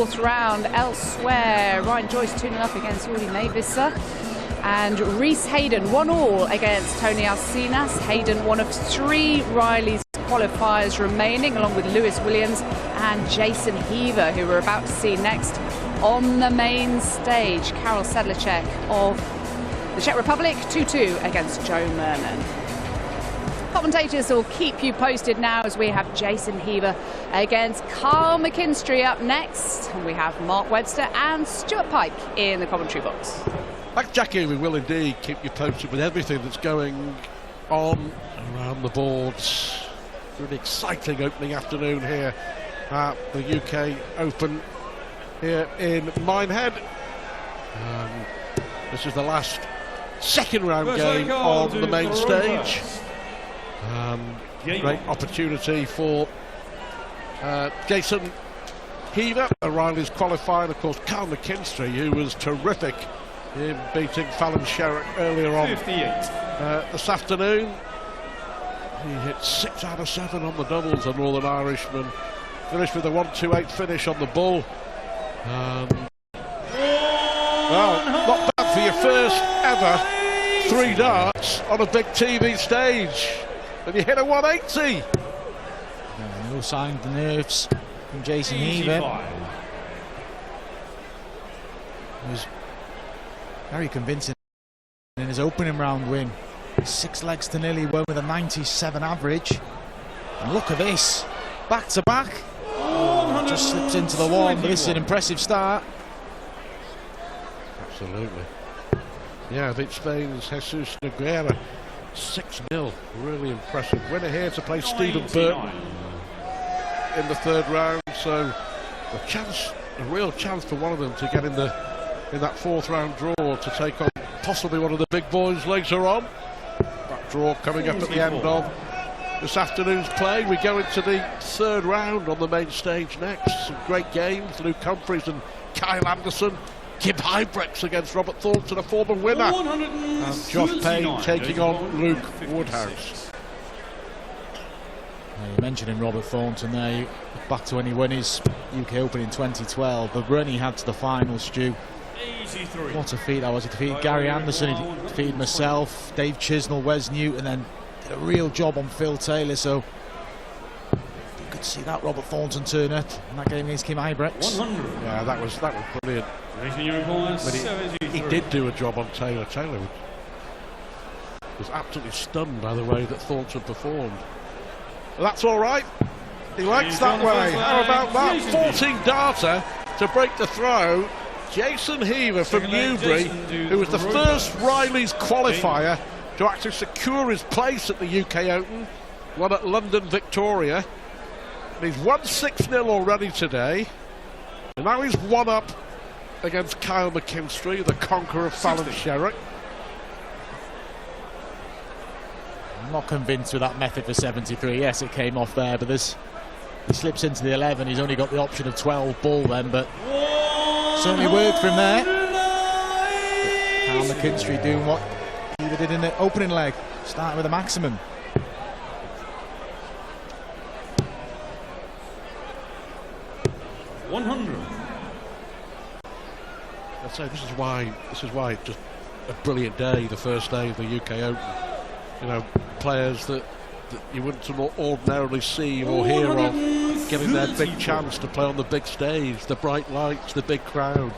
fourth round. Elsewhere, Ryan Joyce 2-0 up against Uli Mavisa. And Reese Hayden 1-1 against Tony Alcinas. Hayden, one of 3 Riley's qualifiers remaining, along with Lewis Williams and Jason Heaver, who we're about to see next on the main stage. Karol Sedlacek of the Czech Republic, 2-2 against Joe Mernon. Commentators will keep you posted now as we have Jason Heaver against Carl McKinstry up next. And we have Mark Webster and Stuart Pike in the commentary box. Like Jackie, we will indeed keep you posted with everything that's going on around the boards. Really exciting opening afternoon here at the UK Open here in Minehead. This is the last second round game on the main stage. Great opportunity for Jason Heaver, Riley's qualified. Of course, Carl McKinstry, who was terrific in beating Fallon Sherrick earlier on this afternoon. He hit 6 out of 7 on the doubles, a Northern Irishman. Finished with a 1-2-8 finish on the bull. Well, not bad for your first ever 3 darts on a big TV stage. And you hit a 180. No sign of the nerves from Jason Heaver. He was very convincing in his opening round win. 6 legs to nil, he won with a 97 average. And look at this, back to back. Just slips into the one, but this is an impressive start. Absolutely. Yeah, I think Spain's Jesus Nogueira, 6-0, really impressive. Winner here to play Stephen Burton in the 3rd round, so a real chance for one of them to get in that 4th round draw to take on possibly one of the big boys later on. That draw coming up at the end of this afternoon's play. We go into the 3rd round on the main stage next. Some great games, Luke Humphries and Kyle Anderson. Kim Hybrex against Robert Thornton, a former winner. And Josh Payne taking on Luke Woodhouse. You mentioned Robert Thornton there, back to when he won his UK Open in 2012. The run he had to the final, Stu. What a feat that was. He defeated Gary Anderson, he defeated myself, Dave Chisnell, Wes Newton, and then did a real job on Phil Taylor. So you could see that Robert Thornton turn up in that game against Kim Hybrex. Yeah, that was brilliant. But he did do a job on Taylor. Taylor was absolutely stunned by the way that Thornton performed. Well, that's all right. He likes that way. How about that? 14-darter to break the throw. Jason Heaver from Newbury, who was the first Riley's qualifier to actually secure his place at the UK Open, won at London Victoria. And he's won 6-0 already today. And now he's 1 up against Kyle McKinstry, the conqueror of Fallon Sherrick. I'm not convinced with that method for 73. Yes, it came off there, but he slips into the 11. He's only got the option of 12 ball then, but certainly worked from there. Carl McKinstry doing what he did in the opening leg, starting with a maximum. I'd say this is why just a brilliant day, the first day of the UK Open. You know, players that you wouldn't ordinarily see or hear of getting their big chance to play on the big stage, the bright lights, the big crowd,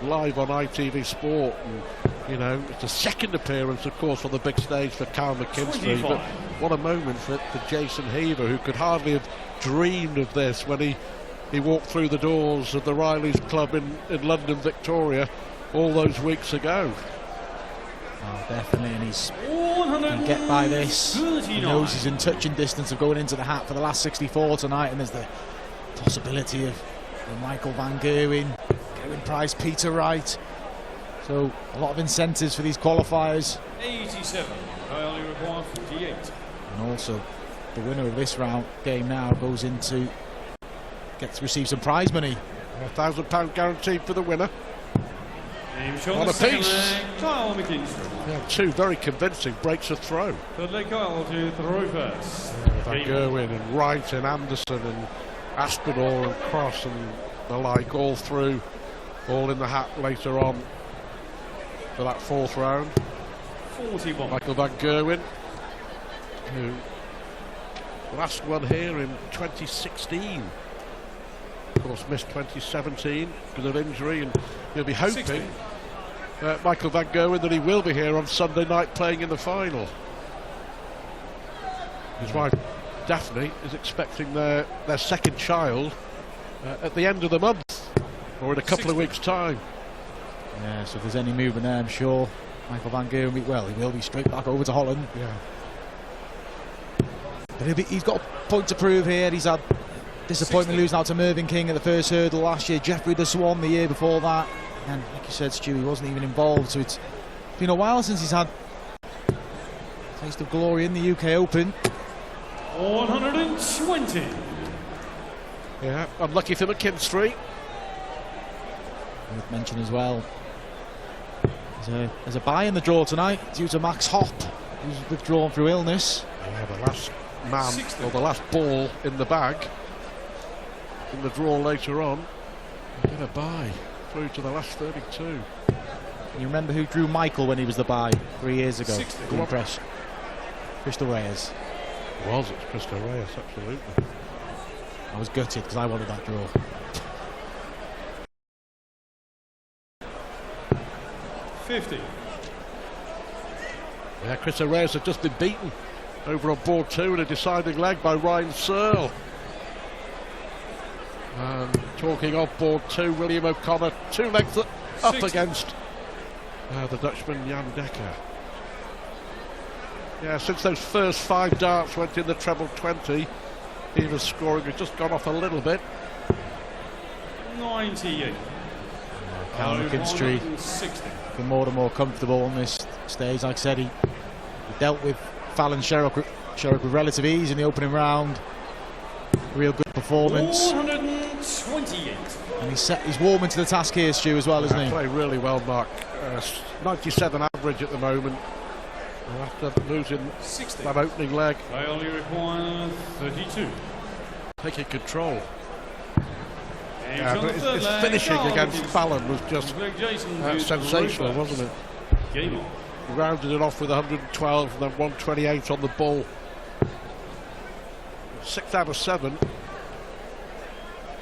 live on ITV Sport. And, you know, it's a second appearance, of course, on the big stage for Carl McKinstry, but what a moment for Jason Heaver, who could hardly have dreamed of this when he walked through the doors of the Riley's Club in London Victoria all those weeks ago. Oh, definitely, and he can get by this. He knows he's in touching distance of going into the hat for the last 64 tonight, and there's the possibility of Michael Van Gerwen, Kevin Price, Peter Wright. So a lot of incentives for these qualifiers. 87, I only require 58. And also the winner of this round game now gets to receive some prize money. £1,000 guaranteed for the winner. On a piece. Kyle McKinstry. Yeah, 2 very convincing breaks of throw. Third leg Kyle to throw first. Van Gerwen and Wright and Anderson and Aspinall and Cross and the like, all through, all in the hat later on for that fourth round. 41. Michael van Gerwen, who last one here in 2016. Of course, missed 2017 because of injury, and he'll be hoping, Michael van Gerwen, that he will be here on Sunday night playing in the final. His wife Daphne is expecting their second child at the end of the month, or in a couple of weeks' time. Yeah, so if there's any movement there, I'm sure Michael van Gerwen, well, he will be straight back over to Holland. Yeah. But he's got a point to prove here. He's had disappointment losing out to Mervyn King at the first hurdle last year, Jeffrey the Swan the year before that, and like you said, Stu, he wasn't even involved, so it's been a while since he's had a taste of glory in the UK Open. 120. Yeah, unlucky for McKinstry. Worth mention as well, there's a bye in the draw tonight due to Max Hopp, who's withdrawn through illness. Yeah, the last man, or the last ball in the bag in the draw later on. Get a bye through to the last 32. Can you remember who drew Michael when he was the bye 3 years ago? 60. Good impression. Crystal Reyes. It's Crystal Reyes, absolutely. I was gutted because I wanted that draw. 50. Yeah, Crystal Reyes had just been beaten over on board 2 in a deciding leg by Ryan Searle. And talking off board 2, William O'Connor 2 lengths up 60. against the Dutchman Jan Dekker. Yeah, since those first 5 darts went in the treble 20, Heaver's scoring has just gone off a little bit. 98. Cal McKinstry been more and more comfortable on this stage. Like I said, he dealt with Fallon Sherrock with relative ease in the opening round. Real good performance. 128. And he's warming to the task here, Stu, as well, isn't he? Playing really well, Mark. 97 average at the moment. After losing 60. that opening leg. They only require 32. Taking control. And Yeah, but his finishing against Fallon was just sensational, wasn't it? Game on. He rounded it off with 112 and then 128 on the ball. 6 out of 7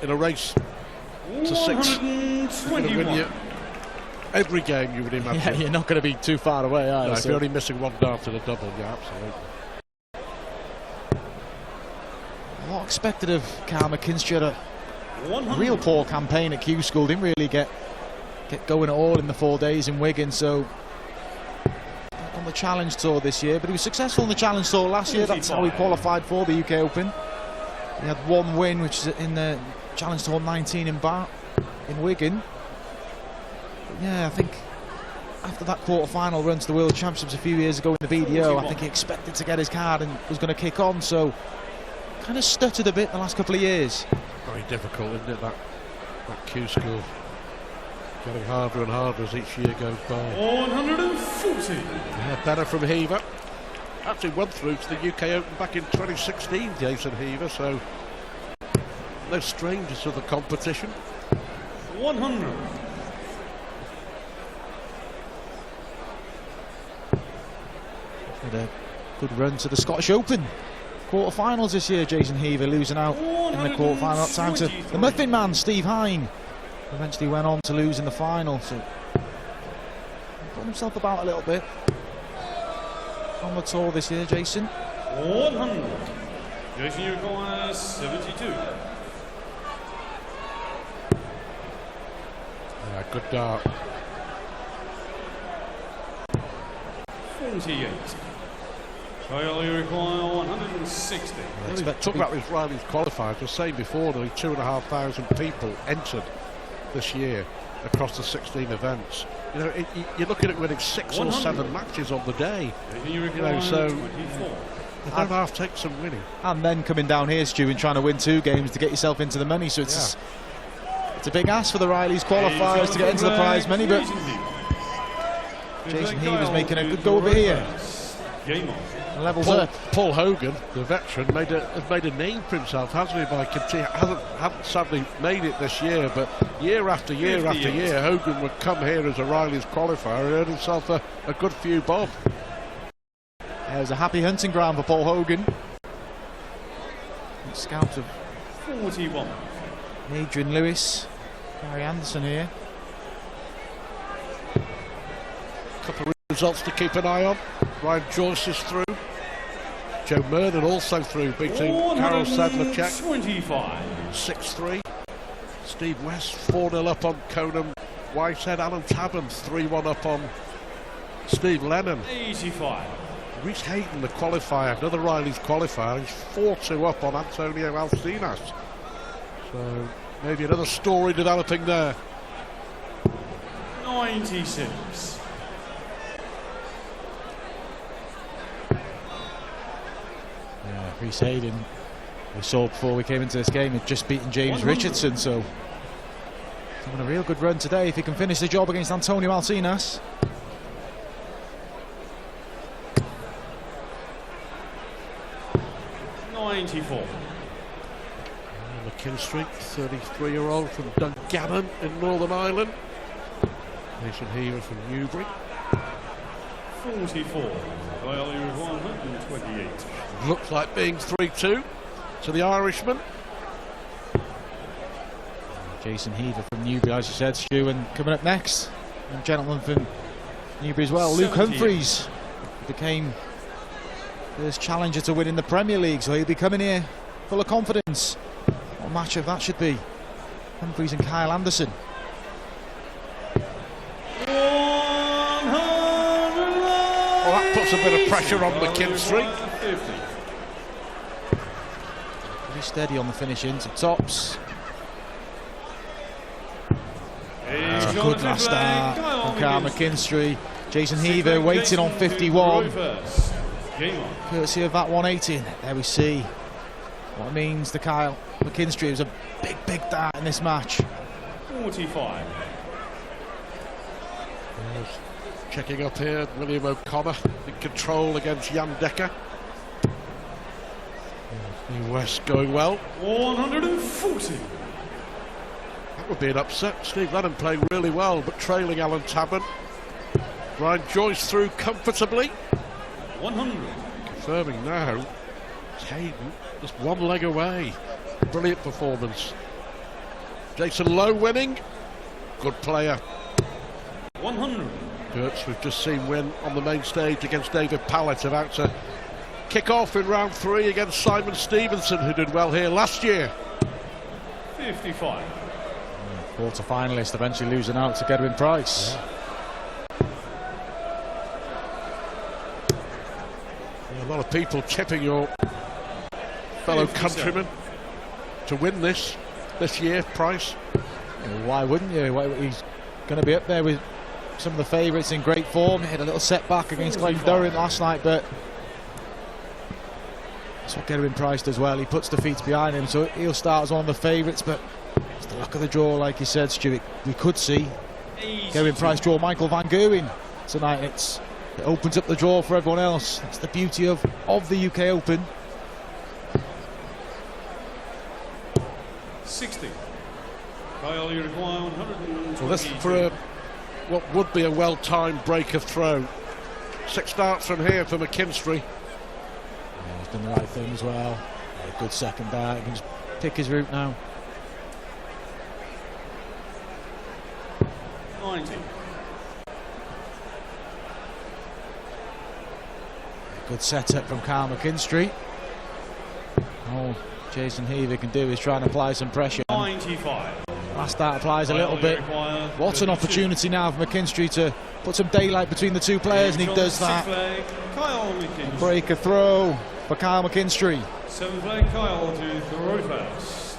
in a race to 6. 121. Every game, you would imagine. Yeah, you're not going to be too far away, are you? If you're only missing 1 dart in a double, yeah, absolutely. A lot expected of Cal McKinstry. Had a real poor campaign at Q School. Didn't really get going at all in the 4 days in Wigan. So on the Challenge Tour this year, but he was successful in the Challenge Tour last year. That's how he qualified for the UK Open. He had 1 win, which is in the Challenge Tour 19 in Wigan. Yeah, I think after that quarter-final run to the World Championships a few years ago in the BDO, I think he expected to get his card and was going to kick on, so kind of stuttered a bit the last couple of years. Very difficult, isn't it, that Q School? Getting harder and harder as each year goes by. 140. Yeah, better from Heaver. Actually won through to the UK Open back in 2016, Jason Heaver, so no stranger to the competition. 100. Had a good run to the Scottish Open quarter-finals this year. Jason Heaver losing out in the quarter-final time to the Muffin Man, Steve Hine. Eventually went on to lose in the final, so got himself about a little bit on the tour this year, Jason. 100. Jason, you require 72. Yeah, good dart. 48. Kyle, you require 160. Talk about this Riley's qualifiers. I was saying before, nearly 2,500 people entered this year across the 16 events. You know, you're looking at winning 6 or 7 matches on the day. You know, so 24. the half takes some winning. And then coming down here, Stu, and trying to win 2 games to get yourself into the money. So it's a big ask for the Riley's qualifiers to get into the prize money, but Jason Heaver's making a good go over here. Game on. Levels up. Paul Hogan, the veteran, has made a name for himself, hasn't he? By hasn't sadly made it this year, but year after year after year, Hogan would come here as a Riley's qualifier and earn himself a good few bob. It was a happy hunting ground for Paul Hogan. Scouts of 41. Adrian Lewis, Gary Anderson here. Couple of results to keep an eye on. Ryan Joyce is through. Joe Mernon also through, beating Karol Sedlacek 6-3. Steve West 4-0 up on Conham Whitehead. Alan Tabbin 3-1 up on Steve Lennon. 85. Rhys Hayden, the qualifier, another Riley's qualifier, he's 4-2 up on Antonio Alcinas. So maybe another story developing there. 96. Yeah, Rhys Hayden, we saw before we came into this game, had just beaten James Richardson, so he's having a real good run today if he can finish the job against Antonio Alcinas. McKinstry, 33-year-old from Dungannon in Northern Ireland. Jason Heaver from Newbury. 44. Early 128. Looks like being 3-2 to the Irishman. Jason Heaver from Newbury, as you said, Stu, and coming up next, a gentleman from Newbury as well, Luke Humphreys, became first challenger to win in the Premier League, so he'll be coming here full of confidence. What a matchup that should be. Humphreys and Kyle Anderson. 100. Well, that puts a bit of pressure on McKinstry. Pretty steady on the finish into tops. Good last start from Kyle McKinstry. Jason Heaver waiting on 51. Courtesy of that 180. There we see what it means to Kyle McKinstry. It was a big dart in this match. 45. Checking up here, William O'Connor in control against Jan Decker. New West going well. 140. That would be an upset. Steve Lennon playing really well, but trailing Alan Tabbin. Ryan Joyce through comfortably. 100. Confirming now, Hayden just one leg away. Brilliant performance. Jason Lowe winning. Good player. 100. Kurtz, we've just seen win on the main stage against David Pallett, about to kick off in round 3 against Simon Stevenson, who did well here last year. 55. Quarter finalist, eventually losing out to Gedwin Price. A lot of people tipping your fellow countrymen to win this year, Price. Why wouldn't you? He's going to be up there with some of the favourites in great form. He had a little setback against Glenn Durant last night, but that's what Gedwin Price does well. He puts the feet behind him, so he'll start as one of the favourites, but it's the luck of the draw, like you said, Stuart. We could see Gedwin Price draw Michael Van Gerwen tonight. It opens up the draw for everyone else. That's the beauty of the UK Open. 60. Kyle, you require 120. Well, this for what would be a well-timed break of throw. 6 starts from here for McKinstry. Yeah, he's done the right thing as well. Yeah, good second dart. He can just pick his route now. 90. Good setup from Kyle McKinstry. All Jason Heaver can do is try and apply some pressure. 95. Last start applies a little bit. What an opportunity now for McKinstry to put some daylight between the two players, and he does that. Break a throw for Kyle McKinstry. 7 flag, Kyle to throw first.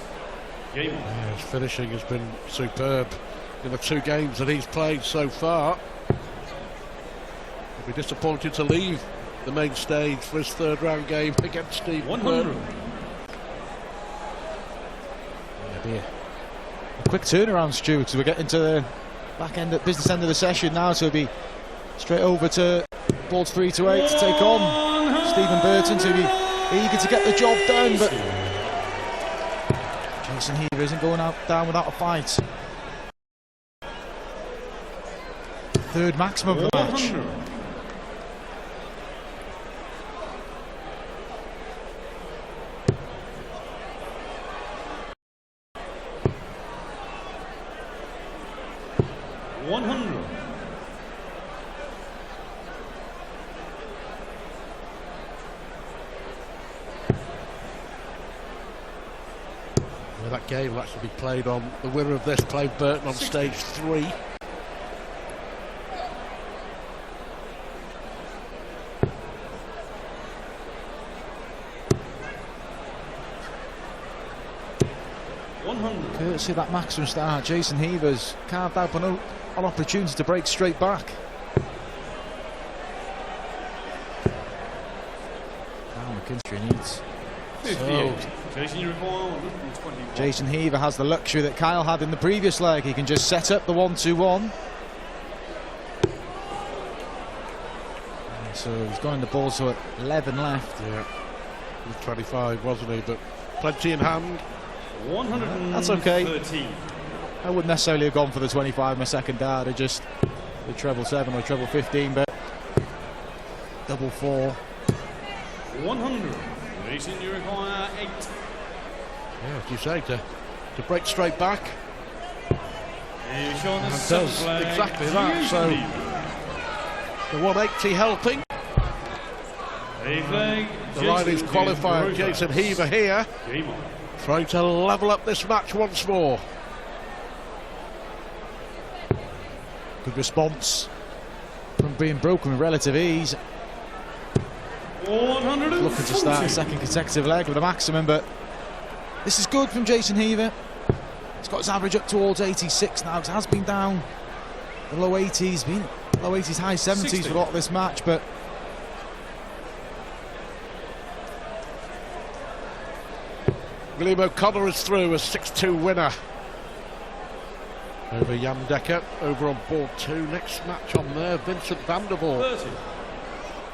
Game on. Yeah, his finishing has been superb in the 2 games that he's played so far. He'll be disappointed to leave the main stage for his 3rd round game against Steve 100. Yeah, a quick turnaround, Stu, because we're getting to the back end, business end of the session now, so it'll be straight over to boards 3 to 8 to take on Stephen Burton to be eager to get the job done, but Jason Heaver isn't going down without a fight. Third maximum of the match. 100. Well, that game will actually be played on, the winner of this played Burton on stage 3. Courtesy of that maximum start, Jason Heaver's carved out an opportunity to break straight back. Now McKinstly needs. Jason Heaver has the luxury that Kyle had in the previous leg. He can just set up the 1-2-1. So he's gone in the ball, so at 11 left. Yeah, he was 25, wasn't he? But plenty in hand. 113. That's okay. I wouldn't necessarily have gone for the 25 my second dart, just the treble 7 or treble 15, but double 4. 100. Jason, you require 8. Yeah, as you say, to break straight back. And does exactly that. So the 180 helping. The Riley's qualifier, Jason Heaver here, trying to level up this match once more. Good response from being broken with relative ease. Looking to start a second consecutive leg with a maximum, but this is good from Jason Heaver. He's got his average up towards 86 now. It has been down the low 80s, been low 80s, high 70s 60. for a lot of this match, but William O'Connor is through as 6-2 winner over Jan Dekker, over on board 2. Next match on there, Vincent van der Voort,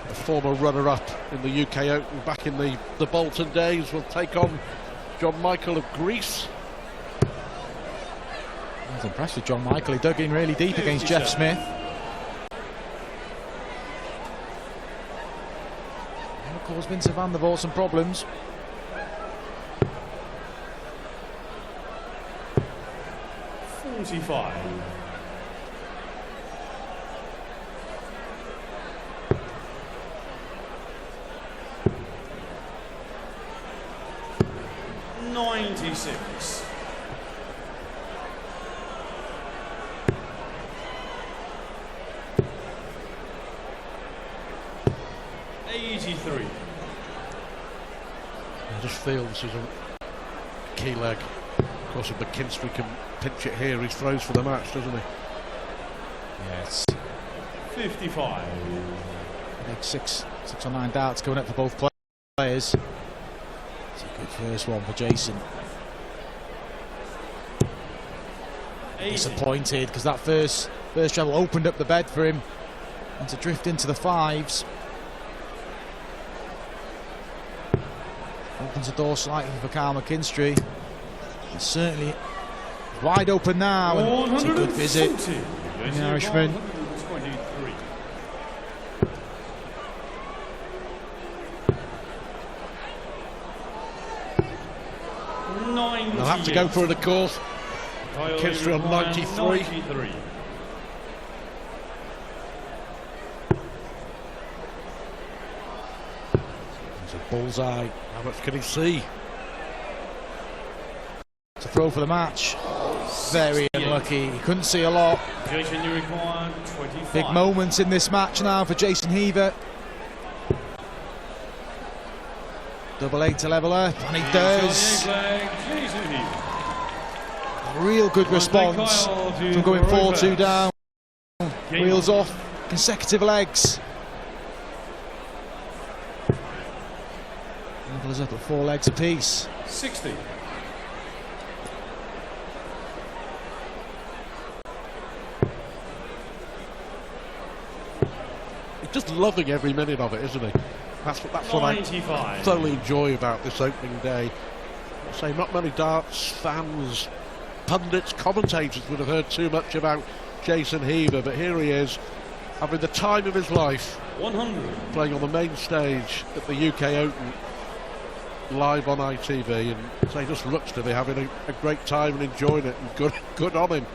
the former runner-up in the UK Open back in the Bolton days, will take on John Michael of Greece. I was impressed with John Michael. He dug in really deep against Jeff Smith. And of course Vincent van der Voort some problems. $96. $83. I just feel this is a key leg. Of course, if McKinstry can pinch it here, he throws for the match, doesn't he? Yes. 55. Like 6 or 9 darts going up for both players. It's a good first one for Jason. 80. Disappointed because that first treble opened up the bed for him, and to drift into the 5s opens the door slightly for Kyle McKinstry. It's certainly wide open now, and it's a good visit from the Irishman. They'll have to go for it, of course. McKinstry on 93. It's a bullseye. How much can he see? To throw for the match. Very unlucky. He couldn't see a lot. Jason, you require 25. Big moments in this match now for Jason Heaver. Double 8 to level up, and he does. A real good response from going 4-2 down. Wheels off, consecutive legs. Levels up at 4 legs apiece. 60. He's just loving every minute of it, isn't he? That's what I thoroughly enjoy about this opening day. I say not many darts fans, pundits, commentators would have heard too much about Jason Heaver, but here he is, having the time of his life, 100. playing on the main stage at the UK Open, live on ITV, and so he just looks to be having a great time and enjoying it, and good on him.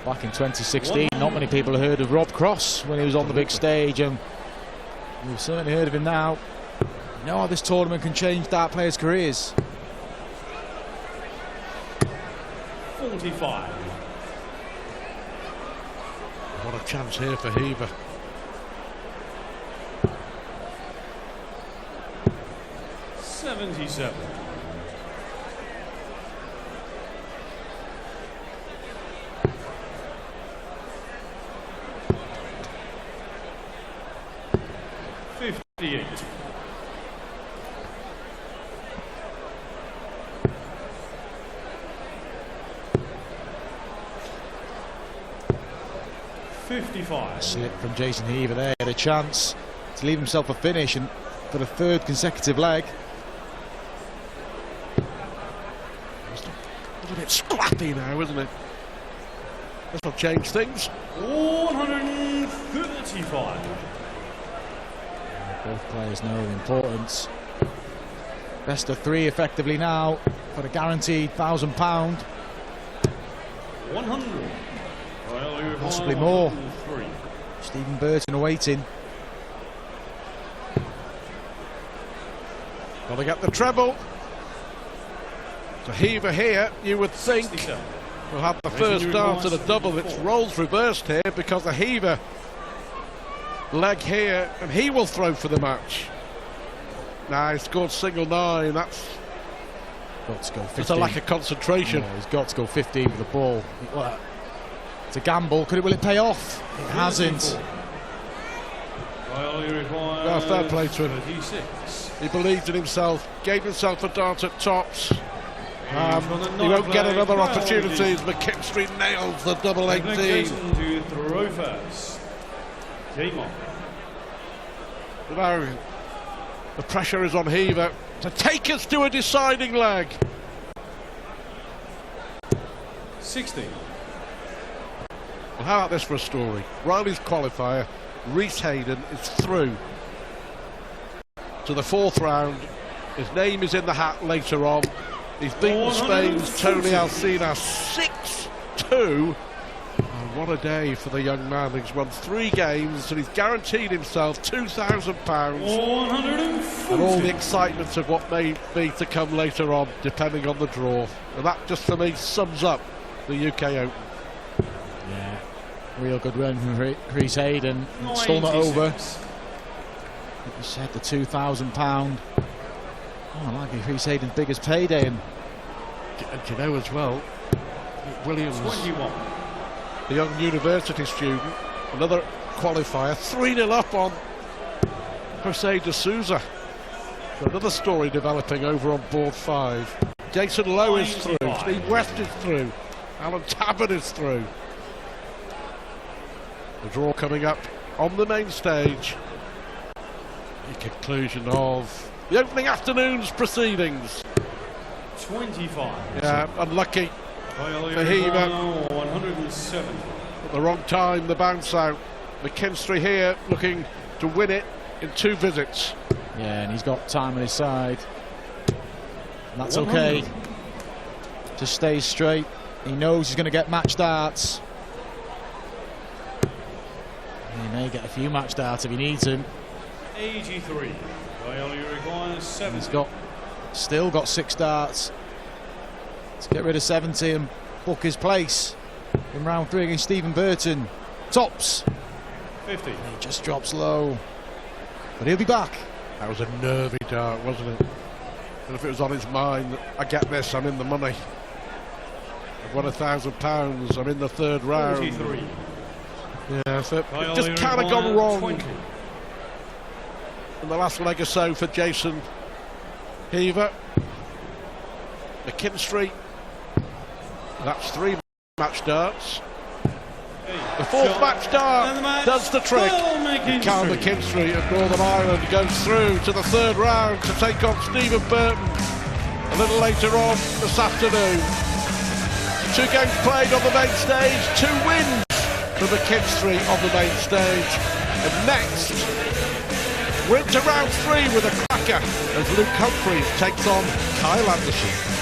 Back in 2016, not many people had heard of Rob Cross when he was on the big stage, and we've certainly heard of him now. You know how this tournament can change dart players' careers. 45. What a chance here for Heaver. $77. $58. $55. Slip from Jason Heaver there, had a chance to leave himself a finish, and for the third consecutive leg. It's a bit scrappy now, isn't it? This will change things. 135. Both players know the importance. Best of three effectively now for a guaranteed £1,000. 100. Possibly more. Stephen Burton awaiting. Got to get the treble. So Heaver here, you would think, 67. will have the first dart of the double. It's roles reversed here because the Heaver leg here, and he will throw for the match. Nah, he scored single 9. That's Got to go 15. it's a lack of concentration. Yeah, he's got to go 15 with the ball. Well, it's a gamble. Will it pay off? It hasn't. Well, fair play to him. 36. He believed in himself, gave himself a dart at tops. He won't get another opportunity as McKinstly nails the double 18. To throw first. Game on. Now, the pressure is on Heaver to take us to a deciding leg. 60. Well, how about this for a story? Riley's qualifier, Reese Hayden, is through to the fourth round. His name is in the hat later on. He's beaten Spain's Tony Alsina 6-2. Oh, what a day for the young man. He's won 3 games and he's guaranteed himself £2,000. 140. And all the excitement of what may be to come later on, depending on the draw. And that, just for me, sums up the UK Open. Yeah, real good run from Reese Hayden. It's still not over. Like you said, the £2,000. Oh, like Reese Hayden's biggest payday. And you know as well, Williams, 21. the young university student, another qualifier, 3-0 up on Jose de Souza. So another story developing over on board 5. Jason Lowe is through, Steve West is through, Alan Tabbitt is through. The draw coming up on the main stage. The conclusion of the opening afternoon's proceedings. 25. Yeah, unlucky for Heaver. 107. At the wrong time, the bounce out. McKinstry here looking to win it in 2 visits. yeah, and he's got time on his side. And that's okay. Just stays straight. He knows he's going to get match darts. He may get a few match darts if he needs him. 83. They only require 7. He's still got 6 darts to get rid of 70 and book his place in round 3 against Stephen Burton. Tops. 50. He just drops low, but he'll be back. That was a nervy dart, wasn't it? And if it was on his mind, I get this, I'm in the money. I've won £1,000, I'm in the 3rd round. 43. Yeah, so it just kind of gone wrong 20. in the last leg or so for Jason Heaver. McKinstry, that's 3 match darts. The fourth match start does the trick. Carl McKinstly. McKinstly of Northern Ireland goes through to the third round to take on Stephen Burton a little later on this afternoon. 2 games played on the main stage, 2 wins for McKinstry on the main stage. And next, we're into round 3 with a cracker as Luke Humphries takes on Kyle Anderson.